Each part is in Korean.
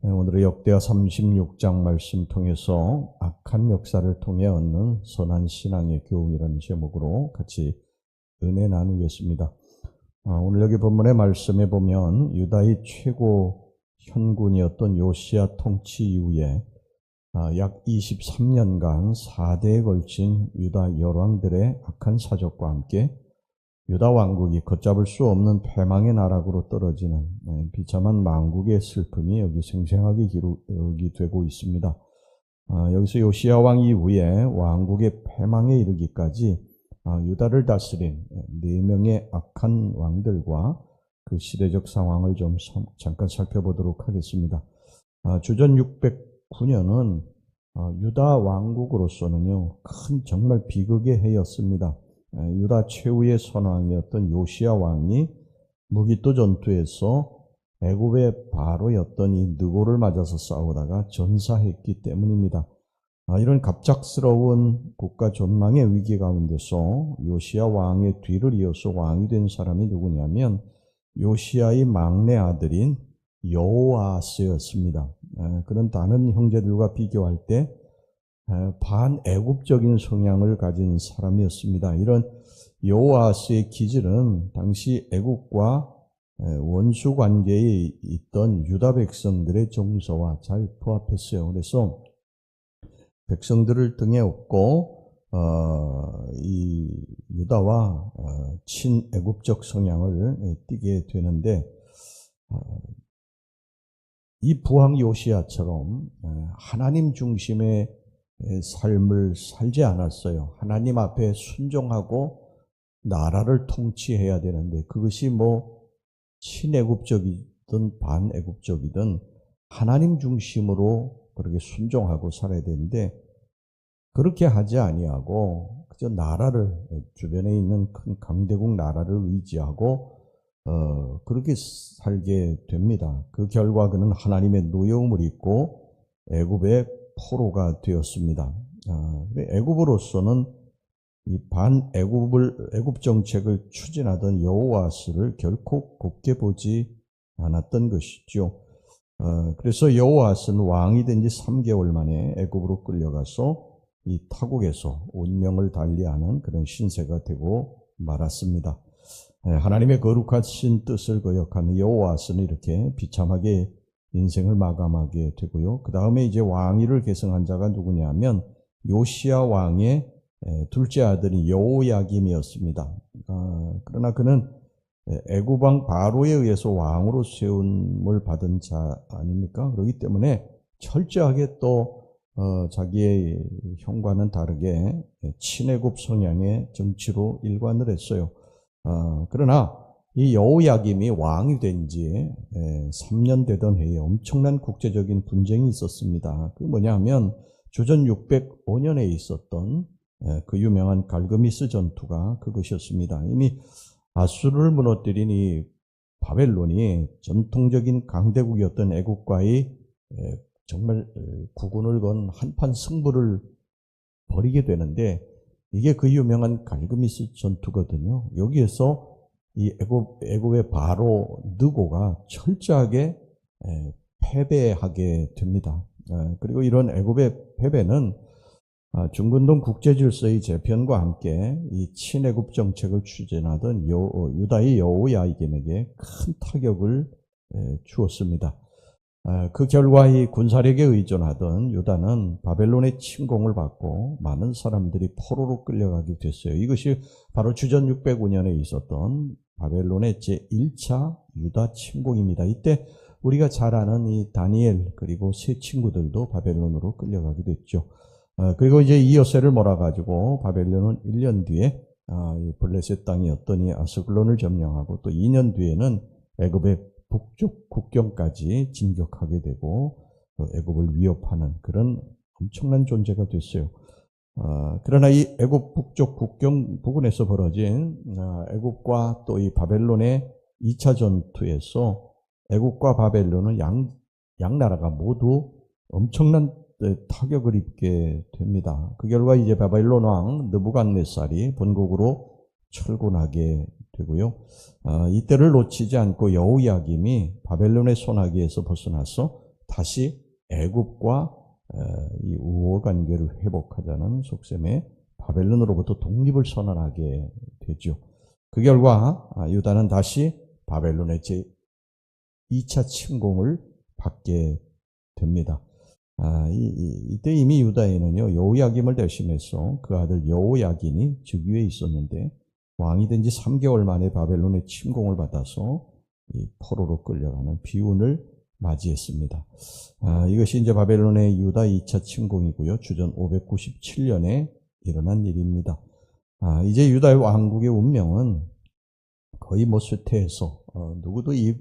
오늘의 역대하 36장 말씀 통해서 악한 역사를 통해 얻는 선한 신앙의 교훈이라는 제목으로 같이 은혜 나누겠습니다. 오늘 여기 본문의 말씀에 보면 유다의 최고 현군이었던 요시야 통치 이후에 약 23년간 4대에 걸친 유다 열왕들의 악한 사적과 함께 유다 왕국이 걷잡을 수 없는 패망의 나락으로 떨어지는 비참한 망국의 슬픔이 여기 생생하게 기록이 되고 있습니다. 여기서 요시야 왕 이후에 왕국의 패망에 이르기까지 유다를 다스린 4명의 악한 왕들과 그 시대적 상황을 좀 잠깐 살펴보도록 하겠습니다. 주전 609년은 유다 왕국으로서는요, 큰 정말 비극의 해였습니다. 유다 최후의 선왕이었던 요시야 왕이 무기또 전투에서 애굽의 바로였던 이 느고를 맞아서 싸우다가 전사했기 때문입니다. 이런 갑작스러운 국가 전망의 위기 가운데서 요시야 왕의 뒤를 이어서 왕이 된 사람이 누구냐면 요시야의 막내 아들인 여호아스였습니다. 그는 다른 형제들과 비교할 때 반애굽적인 성향을 가진 사람이었습니다. 이런 여호아스의 기질은 당시 애굽과 원수 관계에 있던 유다 백성들의 정서와 잘 부합했어요. 그래서 백성들을 등에 업고 이 유다와 친애굽적 성향을 띠게 되는데, 이 부왕 요시야처럼 하나님 중심의 삶을 살지 않았어요. 하나님 앞에 순종하고 나라를 통치해야 되는데, 그것이 친애굽적이든 반애굽적이든 하나님 중심으로 그렇게 순종하고 살아야 되는데, 그렇게 하지 아니하고 그저 나라를, 주변에 있는 큰 강대국 나라를 의지하고 그렇게 살게 됩니다. 그 결과 그는 하나님의 노여움을 입고 애굽의 포로가 되었습니다. 애굽으로서는 이 애굽 정책을 추진하던 여호아스를 결코 곱게 보지 않았던 것이죠. 그래서 여호아스는 왕이 된 지 3개월 만에 애굽으로 끌려가서 이 타국에서 운명을 달리하는 그런 신세가 되고 말았습니다. 하나님의 거룩하신 뜻을 거역하는 여호아스는 이렇게 비참하게 인생을 마감하게 되고요. 그 다음에 이제 왕위를 계승한 자가 누구냐면 요시야 왕의 둘째 아들인 여호야김이었습니다. 그러나 그는 애굽 왕 바로에 의해서 왕으로 세움을 받은 자 아닙니까? 그렇기 때문에 철저하게 또 자기의 형과는 다르게 친애굽 성향의 정치로 일관을 했어요. 그러나 이 여호야김이 왕이 된 지 3년 되던 해에 엄청난 국제적인 분쟁이 있었습니다. 그 뭐냐면 주전 605년에 있었던 그 유명한 갈그미스 전투가 그것이었습니다. 이미 아수르를 무너뜨린 이 바벨론이 전통적인 강대국이었던 애국과의 정말 구군을 건 한판 승부를 벌이게 되는데, 이게 그 유명한 갈그미스 전투거든요. 여기에서 이 애굽의 바로 느고가 철저하게 패배하게 됩니다. 그리고 이런 애굽의 패배는 중근동 국제질서의 재편과 함께 이 친애굽 정책을 추진하던 유다의 여호야김에게 큰 타격을 주었습니다. 그 결과 이 군사력에 의존하던 유다는 바벨론의 침공을 받고 많은 사람들이 포로로 끌려가게 됐어요. 이것이 바로 주전 605년에 있었던 바벨론의 제1차 유다 침공입니다. 이때 우리가 잘 아는 이 다니엘 그리고 세 친구들도 바벨론으로 끌려가게 됐죠. 그리고 이제 이 여세를 몰아가지고 바벨론은 1년 뒤에 이 블레셋 땅이었던 이 아스글론을 점령하고, 또 2년 뒤에는 애굽의 북쪽 국경까지 진격하게 되고 애굽을 위협하는 그런 엄청난 존재가 됐어요. 그러나 이 애굽 북쪽 국경 부근에서 벌어진 애굽과 또 이 바벨론의 2차 전투에서 애굽과 바벨론은 양 나라가 모두 엄청난 타격을 입게 됩니다. 그 결과 이제 바벨론 왕 느부갓네살이 본국으로 철군하게 되고요. 이때를 놓치지 않고 여호야김이 바벨론의 손아귀에서 벗어나서 다시 애굽과 이 우호 관계를 회복하자는 속셈에 바벨론으로부터 독립을 선언하게 되죠. 그 결과 유다는 다시 바벨론의 제2차 침공을 받게 됩니다. 이때 이미 유다에는요, 여호야김을 대신해서 그 아들 여호야긴이 즉위에 있었는데 왕이 된 지 3개월 만에 바벨론의 침공을 받아서 이 포로로 끌려가는 비운을 맞이했습니다. 이것이 이제 바벨론의 유다 2차 침공이고요. 주전 597년에 일어난 일입니다. 이제 유다의 왕국의 운명은 거의 쇠퇴해서 누구도 이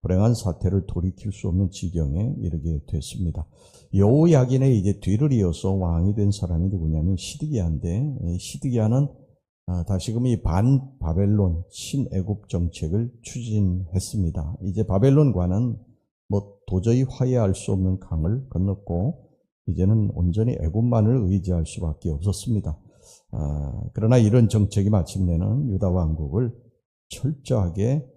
불행한 사태를 돌이킬 수 없는 지경에 이르게 됐습니다. 여호야긴의 이제 뒤를 이어서 왕이 된 사람이 누구냐면 시드기야인데, 시드기야는 다시금 이 반바벨론 친애굽 정책을 추진했습니다. 이제 바벨론과는 도저히 화해할 수 없는 강을 건넜고 이제는 온전히 애굽만을 의지할 수밖에 없었습니다. 그러나 이런 정책이 마침내는 유다 왕국을 철저하게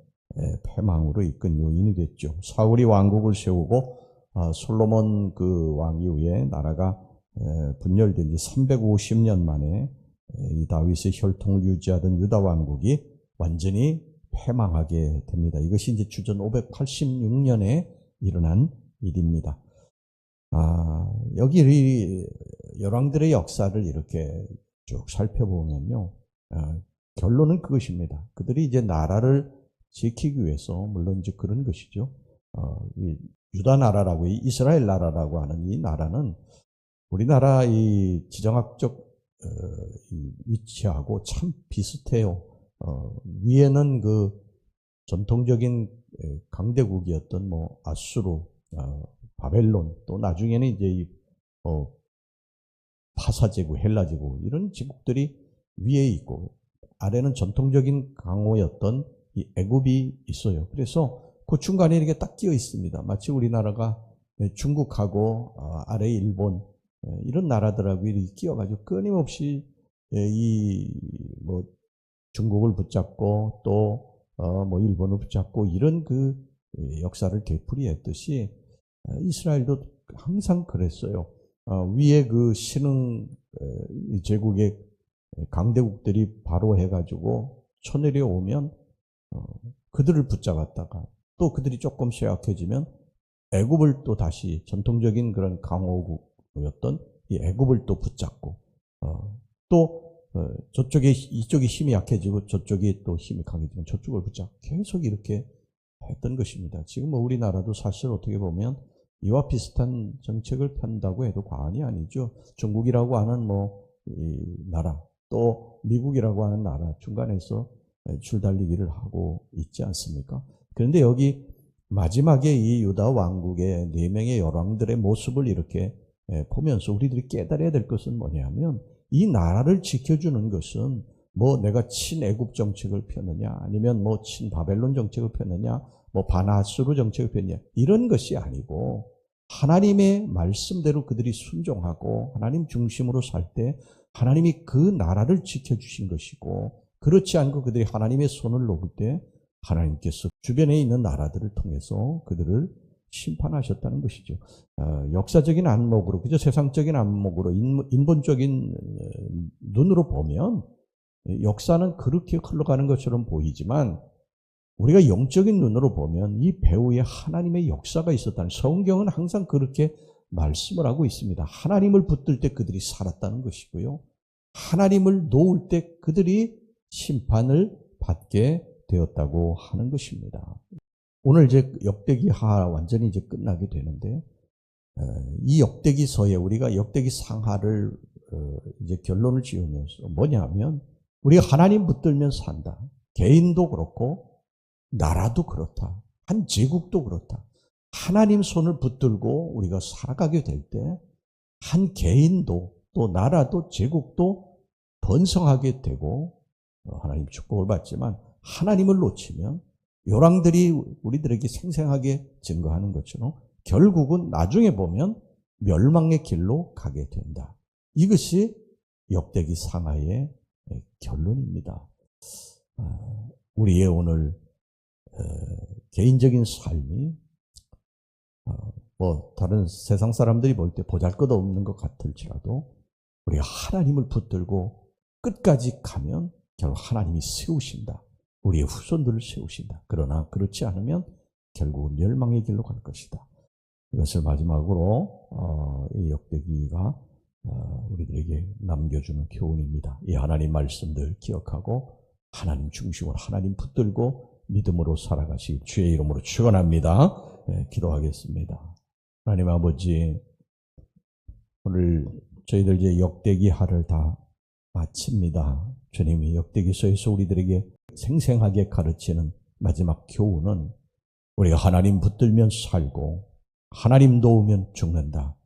패망으로 이끈 요인이 됐죠. 사울이 왕국을 세우고 솔로몬 그 왕 이후에 나라가 분열된 지 350년 만에 이 다윗의 혈통을 유지하던 유다 왕국이 완전히 패망하게 됩니다. 이것이 이제 주전 586년에 일어난 일입니다. 여기 열왕들의 역사를 이렇게 쭉 살펴보면요, 결론은 그것입니다. 그들이 이제 나라를 지키기 위해서, 물론 이제 그런 것이죠. 유다 나라라고, 이스라엘 나라라고 하는 이 나라는 우리나라 이 지정학적 위치하고 참 비슷해요. 위에는 그 전통적인 강대국이었던 아수르, 바벨론, 또 나중에는 이제 파사제국, 헬라제국 이런 제국들이 위에 있고 아래는 전통적인 강호였던 이 애굽이 있어요. 그래서 그 중간에 이렇게 딱 끼어 있습니다. 마치 우리나라가 중국하고 아래 일본 이런 나라들하고 이렇게 끼어가지고 끊임없이 중국을 붙잡고 또 일본을 붙잡고 이런 그 역사를 되풀이했듯이 이스라엘도 항상 그랬어요. 위에 그 신흥 제국의 강대국들이 바로 해가지고 쳐내려오면 그들을 붙잡았다가 또 그들이 조금 쇠약해지면 애굽을 또 다시 전통적인 그런 강호국이었던 이 애굽을 또 붙잡고 또 이쪽이 힘이 약해지고 저쪽이 또 힘이 강해지면 저쪽을 붙잡고 계속 이렇게 했던 것입니다. 지금 우리나라도 사실 어떻게 보면 이와 비슷한 정책을 편다고 해도 과언이 아니죠. 중국이라고 하는 이 나라, 또 미국이라고 하는 나라 중간에서 줄달리기를 하고 있지 않습니까? 그런데 여기 마지막에 이 유다 왕국의 4명의 열왕들의 모습을 이렇게 보면서 우리들이 깨달아야 될 것은 뭐냐면 이 나라를 지켜주는 것은 내가 친애굽 정책을 펴느냐 아니면 친바벨론 정책을 펴느냐 반아수르 정책을 펴느냐 이런 것이 아니고 하나님의 말씀대로 그들이 순종하고 하나님 중심으로 살 때 하나님이 그 나라를 지켜주신 것이고 그렇지 않고 그들이 하나님의 손을 놓을 때 하나님께서 주변에 있는 나라들을 통해서 그들을 심판하셨다는 것이죠. 역사적인 안목으로, 그저 세상적인 안목으로, 인본적인 눈으로 보면 역사는 그렇게 흘러가는 것처럼 보이지만 우리가 영적인 눈으로 보면 이 배후에 하나님의 역사가 있었다는, 성경은 항상 그렇게 말씀을 하고 있습니다. 하나님을 붙들 때 그들이 살았다는 것이고요. 하나님을 놓을 때 그들이 심판을 받게 되었다고 하는 것입니다. 오늘 이제 역대기하 완전히 이제 끝나게 되는데, 이 역대기서에 우리가 역대기 상하를 이제 결론을 지으면서 뭐냐면 우리가 하나님 붙들면 산다. 개인도 그렇고 나라도 그렇다. 한 제국도 그렇다. 하나님 손을 붙들고 우리가 살아가게 될 때 한 개인도 또 나라도 제국도 번성하게 되고 하나님 축복을 받지만 하나님을 놓치면 열왕들이 우리들에게 생생하게 증거하는 것처럼 결국은 나중에 보면 멸망의 길로 가게 된다. 이것이 역대기 상하의 결론입니다. 우리의 오늘 개인적인 삶이 다른 세상 사람들이 볼 때 보잘것없는 것 같을지라도 우리가 하나님을 붙들고 끝까지 가면 결국 하나님이 세우신다. 우리의 후손들을 세우신다. 그러나 그렇지 않으면 결국 멸망의 길로 갈 것이다. 이것을 마지막으로 이 역대기가 우리들에게 남겨주는 교훈입니다. 이 하나님 말씀들 기억하고 하나님 중심으로 하나님 붙들고 믿음으로 살아가시 주의 이름으로 축원합니다. 기도하겠습니다. 하나님 아버지, 오늘 저희들 이제 역대기 하를 다 마칩니다. 주님이 역대기서에서 우리들에게 생생하게 가르치는 마지막 교훈은 우리가 하나님 붙들면 살고 하나님 도우면 죽는다.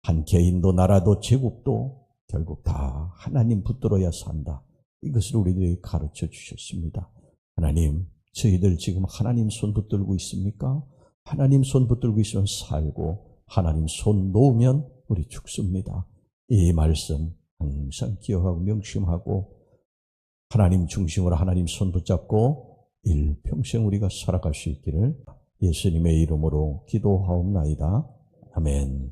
한 개인도 나라도 제국도 결국 다 하나님 붙들어야 산다. 이것을 우리들에게 가르쳐 주셨습니다. 하나님, 저희들 지금 하나님 손 붙들고 있습니까? 하나님 손 붙들고 있으면 살고 하나님 손 놓으면 우리 죽습니다. 이 말씀 항상 기억하고 명심하고 하나님 중심으로 하나님 손 붙잡고 일평생 우리가 살아갈 수 있기를 예수님의 이름으로 기도하옵나이다. 아멘.